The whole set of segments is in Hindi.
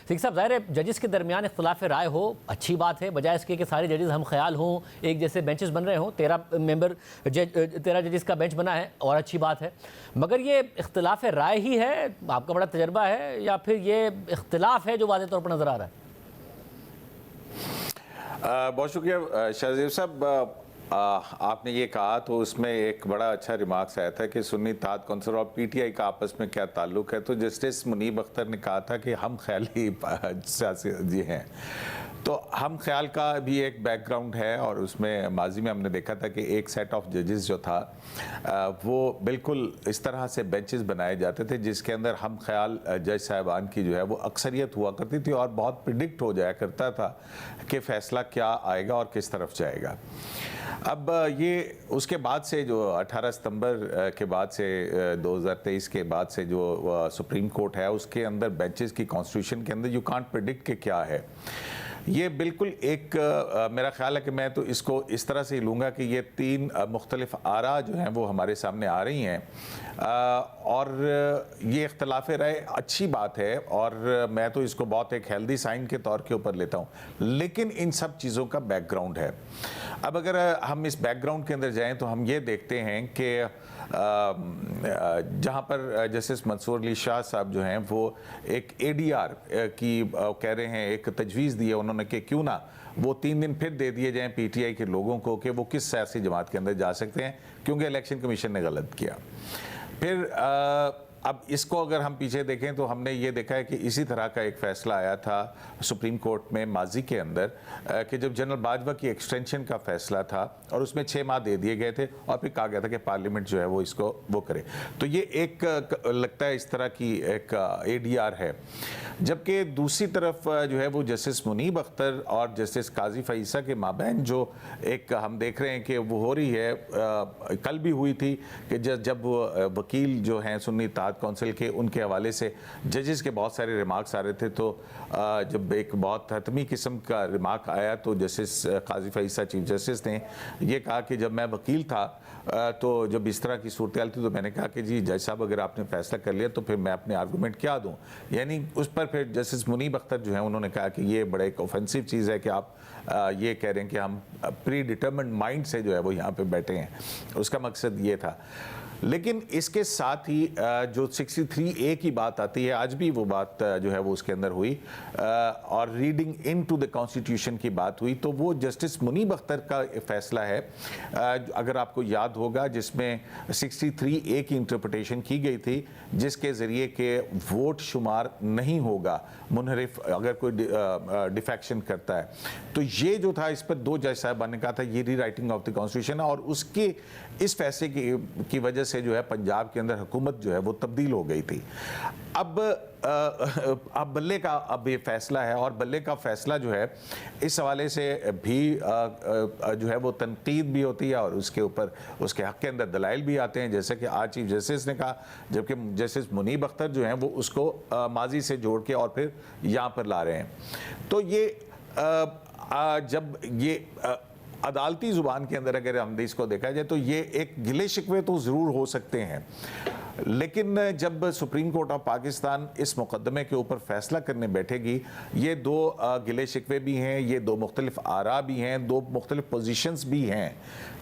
सिख साहब, ज़ाहिर है जजेस के दरमियान इख्तलाफ राय हो, अच्छी बात है, बजाय इसके कि सारे जजेस हम ख्याल हों, एक जैसे बेंचेस बन रहे हों, 13 जजेस का बेंच बना है और अच्छी बात है। मगर ये इख्तलाफ राय ही है, आपका बड़ा तजर्बा है, या फिर ये इख्तलाफ है जो वाज़ेह तौर पर नज़र आ रहा है? बहुत शुक्रिया शाहज़ेब साहब। आपने ये कहा तो उसमें एक बड़ा अच्छा रिमार्क्स आया था कि सुन्नी इत्तेहाद कौंसिल और पीटीआई का आपस में क्या ताल्लुक है। तो जस्टिस मुनीब अख्तर ने कहा था कि हम ख्याली सियासी हैं, तो हम ख्याल का भी एक बैकग्राउंड है और उसमें माजी में हमने देखा था कि एक सेट ऑफ जजेस जो था वो बिल्कुल इस तरह से बेंचेस बनाए जाते थे जिसके अंदर हम ख्याल जज साहिबान की जो है वो अक्सरियत हुआ करती थी और बहुत प्रिडिक्ट हो जाया करता था कि फ़ैसला क्या आएगा और किस तरफ जाएगा। अब ये उसके बाद से जो 18 सितंबर के बाद से 2023 के बाद से जो सुप्रीम कोर्ट है उसके अंदर बेंचेस की कॉन्स्टिट्यूशन के अंदर यू कांट प्रिडिक्ट कि क्या है। ये बिल्कुल एक मेरा ख्याल है कि मैं तो इसको इस तरह से ही लूँगा कि ये 3 मुख्तलिफ आरा जो हैं वो हमारे सामने आ रही हैं और ये इख्तलाफ राय अच्छी बात है और मैं तो इसको बहुत एक हेल्दी साइन के तौर के ऊपर लेता हूँ। लेकिन इन सब चीज़ों का बैकग्राउंड है। अब अगर हम इस बैकग्राउंड के अंदर जाएं तो हम ये देखते हैं कि जहाँ पर जस्टिस मंसूर अली शाह साहब जो हैं वो एक एडीआर की कह रहे हैं, एक तजवीज़ दी है उन्होंने कि क्यों ना वो 3 दिन फिर दे दिए जाएं पीटीआई के लोगों को कि वो किस सियासी जमात के अंदर जा सकते हैं क्योंकि इलेक्शन कमीशन ने गलत किया। फिर अब इसको अगर हम पीछे देखें तो हमने ये देखा है कि इसी तरह का एक फ़ैसला आया था सुप्रीम कोर्ट में माजी के अंदर कि जब जनरल बाजवा की एक्सटेंशन का फ़ैसला था और उसमें 6 माह दे दिए गए थे और फिर कहा गया था कि पार्लियामेंट जो है वो इसको वो करे। तो ये एक लगता है इस तरह की एक एडीआर है। जबकि दूसरी तरफ जो है वो जस्टिस मुनीब अख्तर और जस्टिस काजी फ़ईसा के माबैन जो एक हम देख रहे हैं कि वो हो रही है, कल भी हुई थी कि जब वकील जो हैं सुन्नी इत्तेहाद काउंसिल के उनके हवाले से जजेस के बहुत सारे रिमार्क्स आ रहे थे, तो जब एक बहुत हतमी किस्म का रिमार्क आया तो जस्टिस काजी फ़ईसा चीफ जस्टिस ने ये कहा कि जब मैं वकील था तो जब इस तरह की सूरत थी तो मैंने कहा कि जी जज साहब अगर आपने फैसला कर लिया तो फिर मैं अपने आर्गूमेंट क्या दूं। यानी उस पर फिर जस्टिस मुनीब अख्तर जो है उन्होंने कहा कि ये बड़ा एक ऑफेंसिव चीज़ है कि आप ये कह रहे हैं कि हम प्री डिटर्मिन्ड माइंड से जो है वो यहाँ पे बैठे हैं। उसका मकसद ये था। लेकिन इसके साथ ही जो 63A की बात आती है, आज भी वो बात जो है वो उसके अंदर हुई और reading into the constitution की बात हुई, तो वो जस्टिस मुनीब अख्तर का फैसला है अगर आपको याद होगा, जिसमें 63A की इंटरप्रिटेशन की गई थी जिसके ज़रिए के वोट शुमार नहीं होगा मुनहरिफ अगर कोई डिफेक्शन करता है। तो ये जो था इस पर 2 जज साहबान ने कहा था ये री राइटिंग ऑफ द कॉन्स्टिट्यूशन और उसके इस फैसले की वजह से जो है पंजाब के अंदर हुकूमत जो है वो तब्दील हो गई थी। अब बल्ले का अब ये फैसला है और बल्ले का फैसला जो है इस हवाले से भी जो है वो तनकीद भी होती है और उसके ऊपर उसके हक़ के अंदर दलाइल भी आते हैं, जैसे कि आज चीफ जस्टिस ने कहा, जबकि जस्टिस मुनीब अख्तर जो हैं वो उसको माजी से जोड़ के और फिर यहाँ पर ला रहे हैं। तो ये जब ये अदालती ज़ुबान के अंदर अगर हमने इसको देखा जाए तो ये एक गिले शिकवे तो ज़रूर हो सकते हैं, लेकिन जब सुप्रीम कोर्ट ऑफ पाकिस्तान इस मुकदमे के ऊपर फैसला करने बैठेगी, ये 2 गिले शिकवे भी हैं, ये 2 मुख्तलिफ आरा भी हैं, 2 मुख्तलिफ पोजीशंस भी हैं।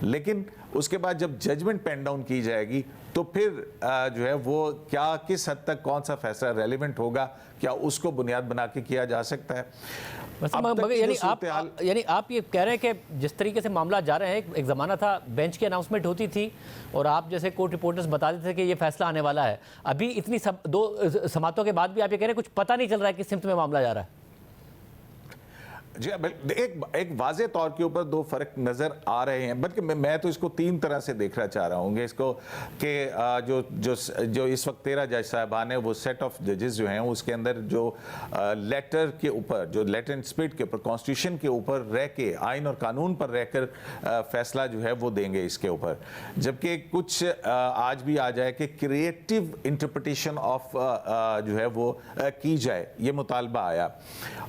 लेकिन उसके बाद जब जजमेंट पेन डाउन की जाएगी तो फिर जो है वो क्या किस हद तक कौन सा फैसला रेलिवेंट होगा, क्या उसको बुनियाद बना के किया जा सकता है। यानी आप ये कह रहे हैं कि जिस तरीके से मामला जा रहे हैं, एक ज़माना था बेंच की अनाउंसमेंट होती थी और आप जैसे कोर्ट रिपोर्टर्स बताते थे कि ये फैसला आने वाला है, अभी इतनी 2 समातों के बाद भी आप ये कह रहे हैं कुछ पता नहीं चल रहा है किस सिमत में मामला जा रहा है। जी एक वाज़े तौर के ऊपर 2 फ़र्क नज़र आ रहे हैं, बल्कि मैं तो इसको 3 तरह से देखना चाह रहा हूँ इसको कि जो इस वक्त 13 जज साहबान है वो सेट ऑफ जजेस जो हैं उसके अंदर जो लेटर के ऊपर, जो लेटर एंड स्पिरिट के ऊपर, कॉन्स्टिट्यूशन के ऊपर रह के, आइन और कानून पर रहकर फैसला जो है वो देंगे इसके ऊपर। जबकि कुछ आज भी आ जाए कि क्रिएटिव इंटरप्रिटेशन ऑफ जो है वो की जाए, ये मुतालबा आया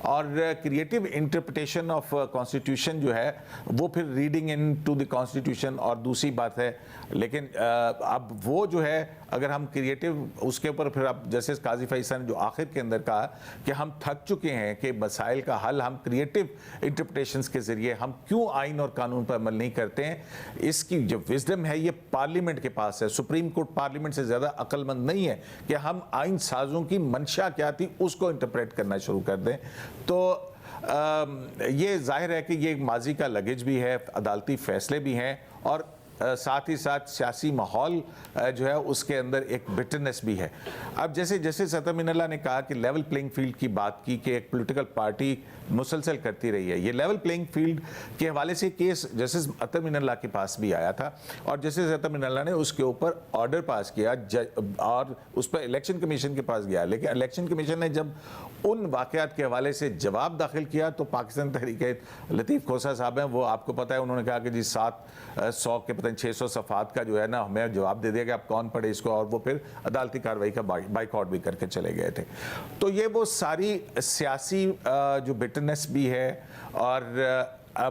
और creative interpretation interpretation of constitution जो है वो फिर reading into the constitution और दूसरी बात है। लेकिन अब वो जो है अगर हम क्रिएटिव उसके ऊपर फिर अब जैसे काजी फैसल ने जो आखिर के अंदर कहा कि हम थक चुके हैं कि मसाइल का हल हम क्रिएटिव इंटरप्रिटेशंस के ज़रिए हम क्यों आइन और कानून पर अमल नहीं करते हैं, इसकी जो विजडम है ये पार्लियामेंट के पास है। सुप्रीम कोर्ट पार्लियामेंट से ज़्यादा अक्लमंद नहीं है कि हम आइन साजों की मंशा क्या थी उसको इंटरप्रेट करना शुरू कर दें। तो ये जाहिर है कि ये माजी का लगेज भी है, अदालती फैसले भी हैं और साथ ही साथ सियासी माहौल जो है उसके अंदर एक बिटरनेस भी है। अब जैसे जैसे अतर मिनल्ला ने कहा कि लेवल प्लेइंग फील्ड की बात की कि एक पॉलिटिकल पार्टी मुसलसल करती रही है, ये लेवल प्लेइंग फील्ड के हवाले से केस जस्टिस अतर मिनल्ला के पास भी आया था और जस्टिस अतर मिनल्ला ने उसके ऊपर ऑर्डर पास किया और उस पर इलेक्शन कमीशन के पास गया। लेकिन इलेक्शन कमीशन ने जब उन वाक़यात के हवाले से जवाब दाखिल किया तो पाकिस्तान तहरीक लतीफ़ खोसा साहब हैं, वो आपको पता है उन्होंने कहा कि जी 700 के 600 सफ़ात का जो है ना हमें जवाब दे दिया कि आप कौन पढ़े इसको, और वो फिर अदालती कार्रवाई का बाइकआउट भी करके चले गए थे। तो ये वो सारी सियासी जो बिटरनेस भी है और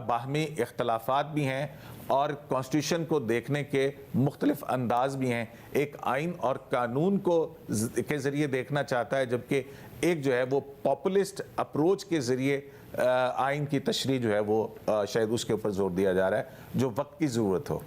बाहमी इख्तलाफात भी हैं और कॉन्स्टिट्यूशन को देखने के मुख्तलिफ अंदाज भी हैं। एक आइन और कानून को के ज़रिए देखना चाहता है, जबकि एक जो है वो पॉपुलिस्ट अप्रोच के ज़रिए आइन की तशरीह जो है वो शायद उसके ऊपर जोर दिया जा रहा है जो वक्त की ज़रूरत हो।